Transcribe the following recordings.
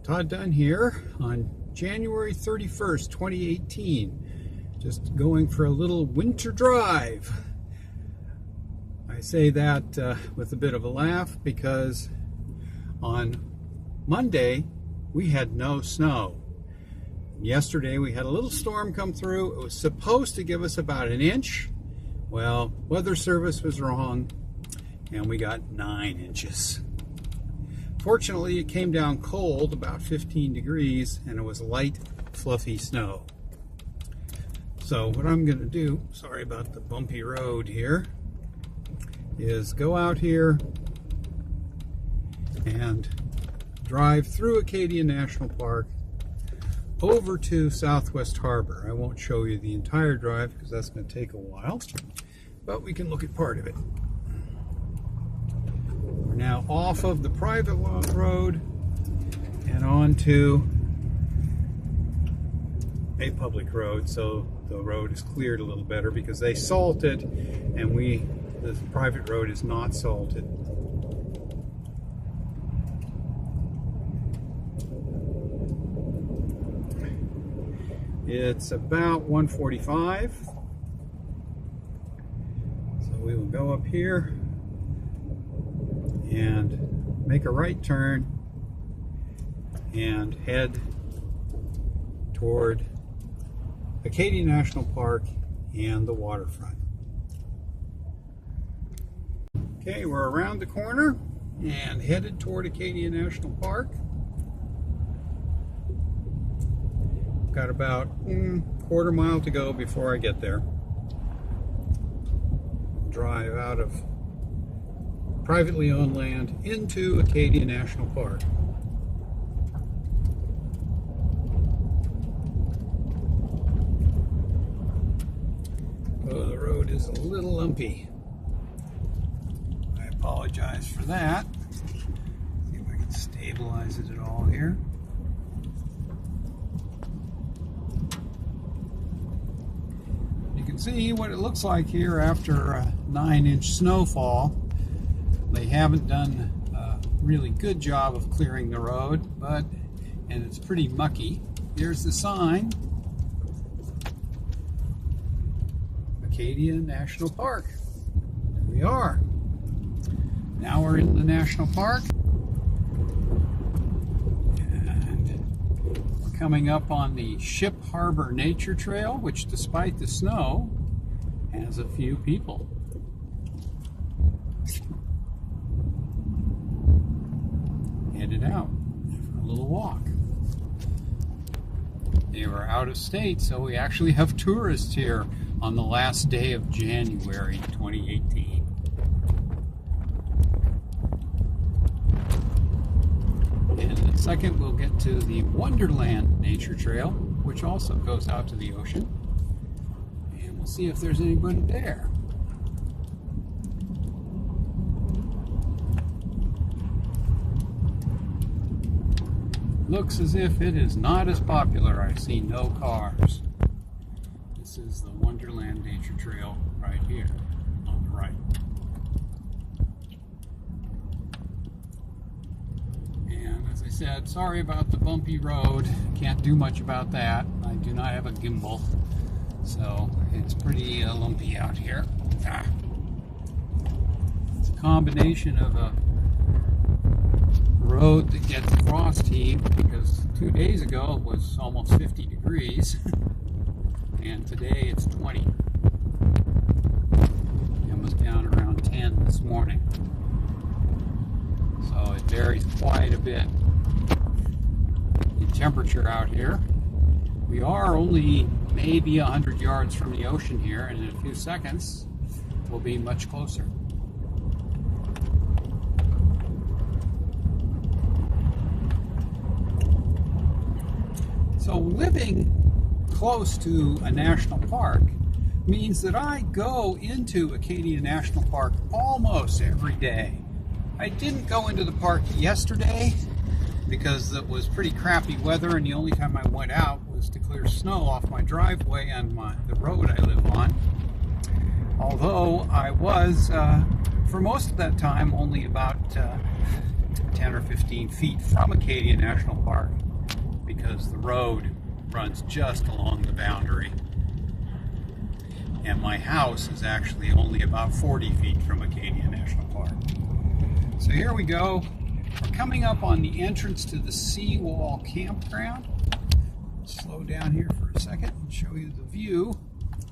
Todd Dunn here on January 31st, 2018. Just going for a little winter drive. I say that with a bit of a laugh because on Monday we had no snow. Yesterday we had a little storm come through. It was supposed to give us about an inch. Well, weather service was wrong and we got 9 inches. Fortunately, it came down cold, about 15 degrees, and it was light, fluffy snow. So what I'm going to do, sorry about the bumpy road here, is go out here and drive through Acadia National Park over to Southwest Harbor. I won't show you the entire drive because that's going to take a while, but we can look at part of it. We're now off of the private road and onto a public road, so the road is cleared a little better because they salted and the private road is not salted. It's about 1:45, so we will go up here and make a right turn and head toward Acadia National Park and the waterfront. Okay, we're around the corner and headed toward Acadia National Park. Got about a quarter mile to go before I get there. Drive out of privately owned land into Acadia National Park. Oh, the road is a little lumpy. I apologize for that. See if I can stabilize it at all here. You can see what it looks like here after a 9-inch snowfall. They haven't done a really good job of clearing the road, and it's pretty mucky. Here's the sign. Acadia National Park. There we are. Now we're in the national park. And we're coming up on the Ship Harbor Nature Trail, which despite the snow, has a few people. Headed out for a little walk. They were out of state, so we actually have tourists here on the last day of January 2018. And in a second we'll get to the Wonderland Nature Trail, which also goes out to the ocean. And we'll see if there's anybody there. Looks as if it is not as popular. I see no cars. This is the Wonderland Nature Trail right here on the right. And as I said, sorry about the bumpy road. Can't do much about that. I do not have a gimbal, so it's pretty lumpy out here. It's a combination of a road that gets frost heave because 2 days ago it was almost 50 degrees and today it's 20. It was down around 10 this morning, so it varies quite a bit in temperature out here. We are only maybe 100 yards from the ocean here, and in a few seconds we'll be much closer. So living close to a national park means that I go into Acadia National Park almost every day. I didn't go into the park yesterday because it was pretty crappy weather, and the only time I went out was to clear snow off my driveway and the road I live on. Although I was, for most of that time, only about 10 or 15 feet from Acadia National Park because the road runs just along the boundary. And my house is actually only about 40 feet from Acadia National Park. So here we go. We're coming up on the entrance to the Seawall Campground. Slow down here for a second and show you the view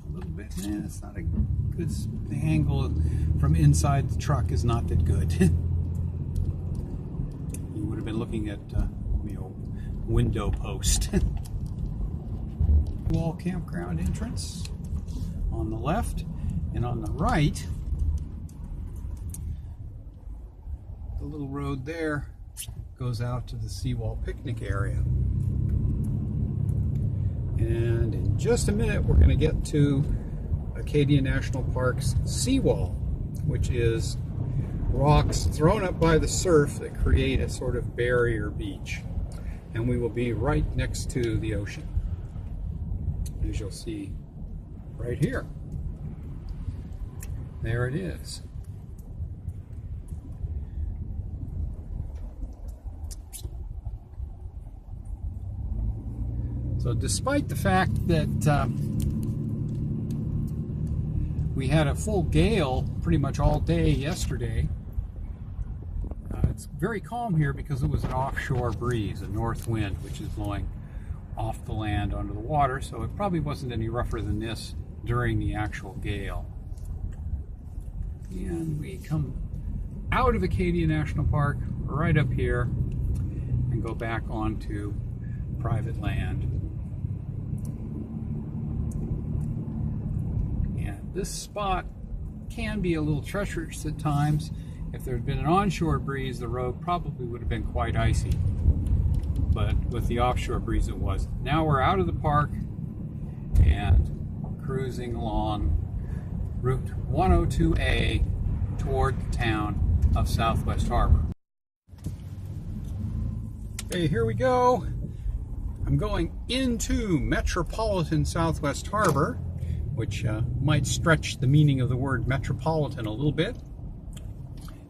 a little bit. It's not a good, the angle from inside the truck is not that good. You would have been looking at window post. Wall Campground entrance on the left, and on the right, the little road there goes out to the Seawall picnic area. And in just a minute, we're going to get to Acadia National Park's seawall, which is rocks thrown up by the surf that create a sort of barrier beach. And we will be right next to the ocean, as you'll see right here. There it is. So despite the fact that we had a full gale pretty much all day yesterday, it's very calm here because it was an offshore breeze, a north wind, which is blowing off the land onto the water, so it probably wasn't any rougher than this during the actual gale. And we come out of Acadia National Park right up here and go back onto private land. And this spot can be a little treacherous at times. If there had been an onshore breeze, the road probably would have been quite icy. But with the offshore breeze, it wasn't. Now we're out of the park and cruising along Route 102A toward the town of Southwest Harbor. Okay, here we go. I'm going into metropolitan Southwest Harbor, which might stretch the meaning of the word metropolitan a little bit.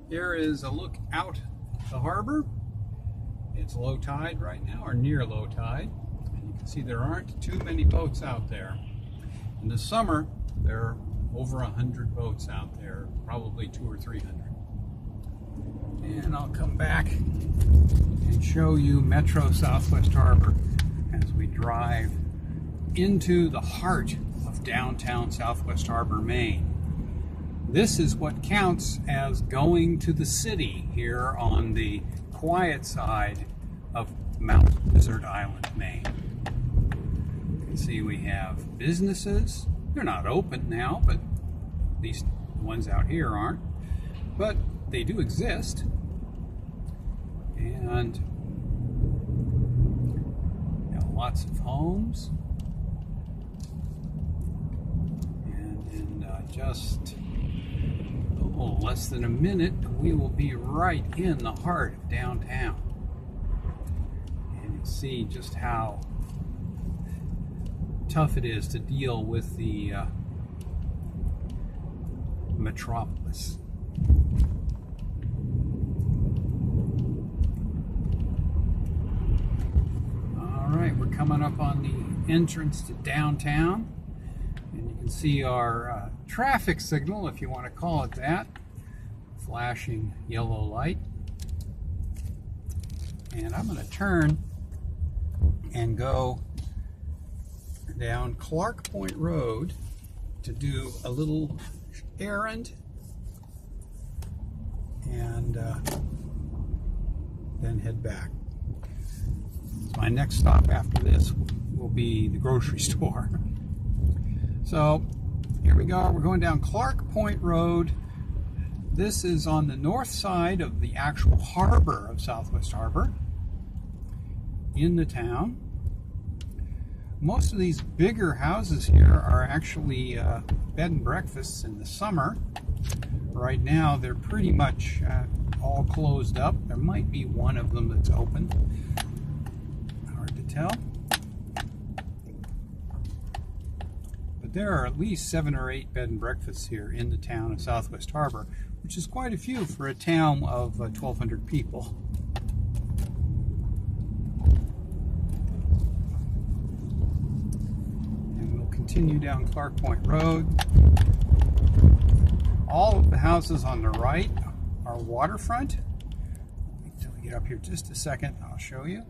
Here is a look out the harbor. It's low tide right now, or near low tide. And you can see there aren't too many boats out there. In the summer, there are over 100 boats out there, probably 200 or 300. And I'll come back and show you Metro Southwest Harbor as we drive into the heart of downtown Southwest Harbor, Maine. This is what counts as going to the city here on the quiet side of Mount Desert Island, Maine. You can see we have businesses. They're not open now, but at least the ones out here aren't. But they do exist. And lots of homes. And in just less than a minute, we will be right in the heart of downtown. And you'll see just how tough it is to deal with the metropolis. All right, we're coming up on the entrance to downtown. And you can see our traffic signal, if you want to call it that, flashing yellow light. And I'm going to turn and go down Clark Point Road to do a little errand, and then head back. My next stop after this will be the grocery store. So here we go. We're going down Clark Point Road. This is on the north side of the actual harbor of Southwest Harbor in the town. Most of these bigger houses here are actually bed and breakfasts in the summer. Right now they're pretty much all closed up. There might be one of them that's open. Hard to tell. But there are at least 7 or 8 bed and breakfasts here in the town of Southwest Harbor, which is quite a few for a town of 1,200 people. continue down Clark Point Road. All of the houses on the right are waterfront. Wait until we get up here just a second, I'll show you.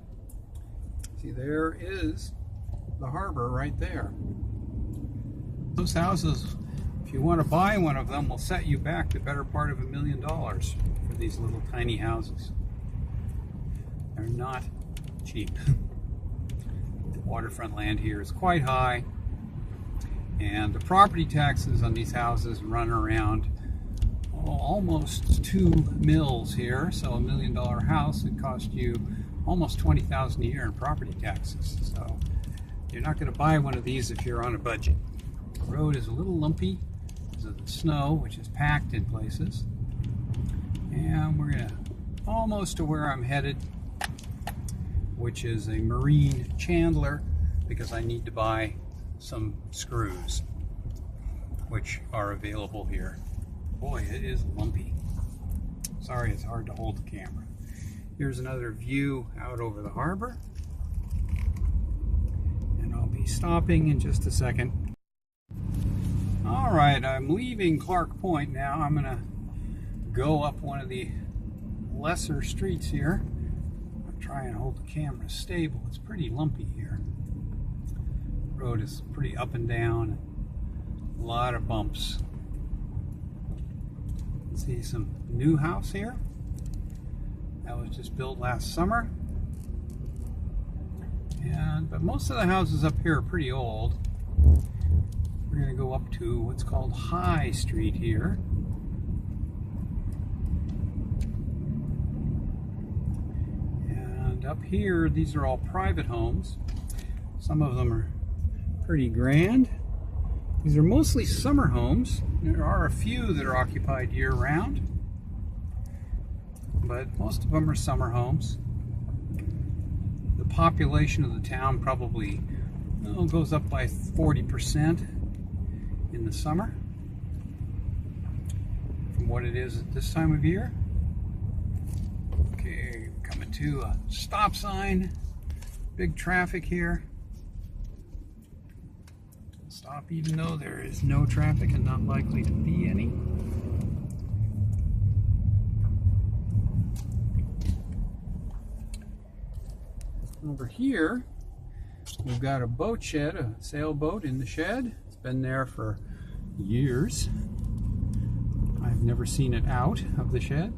See, there is the harbor right there. Those houses, if you want to buy one of them, will set you back the better part of $1 million for these little tiny houses. They're not cheap. The waterfront land here is quite high, and the property taxes on these houses run around almost 2 mils here. So $1 million house, it cost you almost $20,000 a year in property taxes. So you're not going to buy one of these if you're on a budget. The road is a little lumpy because of the snow, which is packed in places. And we're going to almost to where I'm headed, which is a marine chandler, because I need to buy some screws, which are available here. Boy, it is lumpy. Sorry, it's hard to hold the camera. Here's another view out over the harbor. And I'll be stopping in just a second. All right, I'm leaving Clark Point now. I'm gonna go up one of the lesser streets here. I'll try and hold the camera stable. It's pretty lumpy here. The road is pretty up and down. A lot of bumps. See some new house here. That was just built last summer. But most of the houses up here are pretty old. We're going to go up to what's called High Street here. And up here, these are all private homes. Some of them are pretty grand. These are mostly summer homes. There are a few that are occupied year-round, but most of them are summer homes. The population of the town probably goes up by 40% in the summer from what it is at this time of year. Okay, coming to a stop sign. Big traffic here. Stop even though there is no traffic and not likely to be any. Over here, we've got a boat shed, a sailboat in the shed. It's been there for years. I've never seen it out of the shed.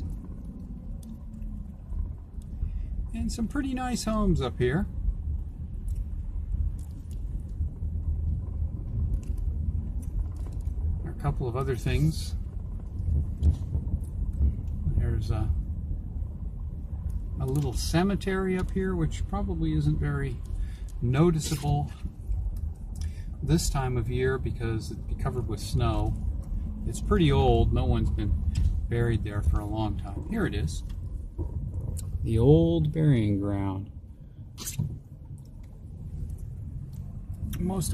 And some pretty nice homes up here. A couple of other things. There's a little cemetery up here, which probably isn't very noticeable this time of year because it'd be covered with snow. It's pretty old. No one's been buried there for a long time. Here it is. The old burying ground.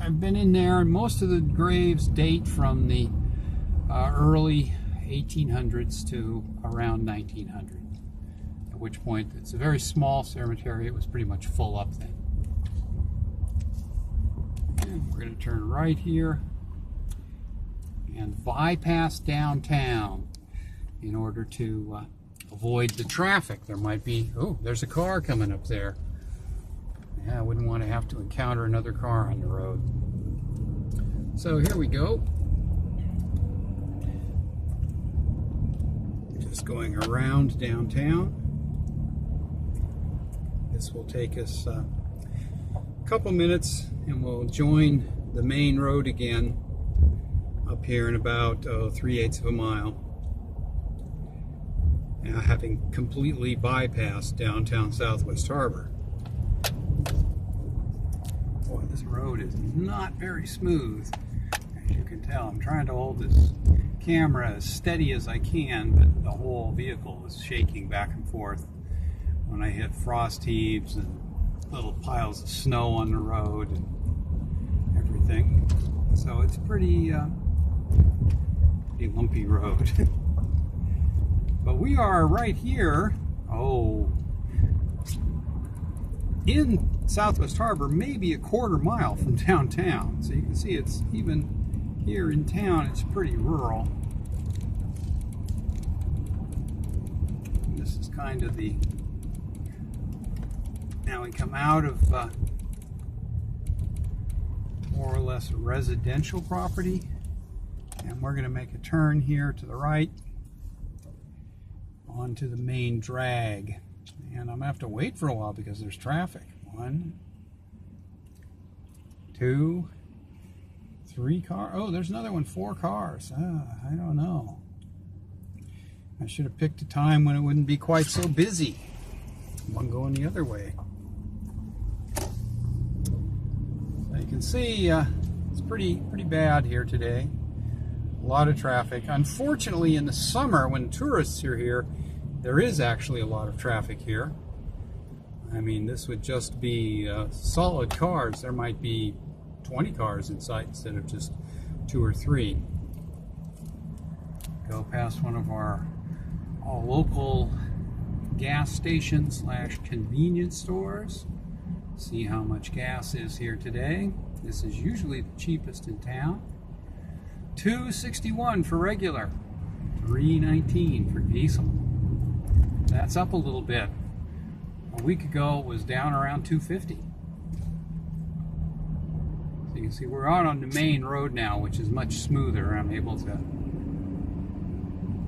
I've been in there, and most of the graves date from the early 1800s to around 1900. At which point, it's a very small cemetery. It was pretty much full up then. And we're going to turn right here and bypass downtown in order to avoid the traffic. There might be, oh, there's a car coming up there. Yeah, I wouldn't want to have to encounter another car on the road. So here we go. Just going around downtown. This will take us a couple minutes and we'll join the main road again up here in about 3/8 of a mile. Now, having completely bypassed downtown Southwest Harbor. Boy, this road is not very smooth, as you can tell. I'm trying to hold this camera as steady as I can, but the whole vehicle is shaking back and forth when I hit frost heaves and little piles of snow on the road and everything. So it's pretty lumpy road. But we are right here. Oh, in Southwest Harbor, maybe a quarter mile from downtown. So you can see it's even here in town, it's pretty rural. And this is kind of the, now we come out of more or less a residential property, and we're going to make a turn here to the right onto the main drag. And I'm going to have to wait for a while because there's traffic. 1, 2, 3 cars. Oh, there's another one, 4 cars. I don't know. I should have picked a time when it wouldn't be quite so busy. One going the other way. So you can see it's pretty bad here today. A lot of traffic. Unfortunately, in the summer when tourists are here, there is actually a lot of traffic here. I mean, this would just be solid cars. There might be 20 cars in sight instead of just 2 or 3. Go past one of our local gas stations / convenience stores. See how much gas is here today. This is usually the cheapest in town. $2.61 for regular, $3.19 for diesel. That's up a little bit. A week ago it was down around $2.50. So you can see we're out on the main road now, which is much smoother. I'm able to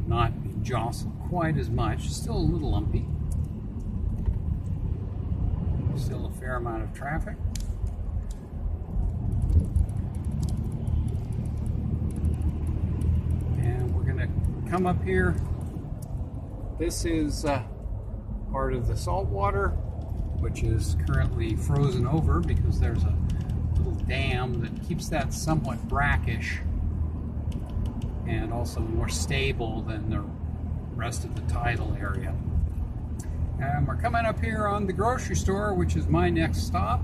not be jostled quite as much. Still a little lumpy. Still a fair amount of traffic. And we're going to come up here. This is part of the salt water, which is currently frozen over because there's a little dam that keeps that somewhat brackish and also more stable than the rest of the tidal area. And we're coming up here on the grocery store, which is my next stop.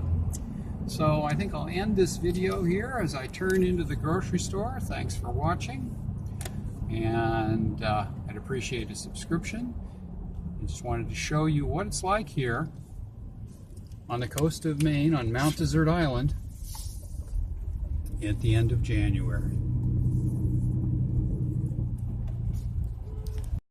So I think I'll end this video here as I turn into the grocery store. Thanks for watching. And I'd appreciate a subscription. I just wanted to show you what it's like here on the coast of Maine on Mount Desert Island at the end of January.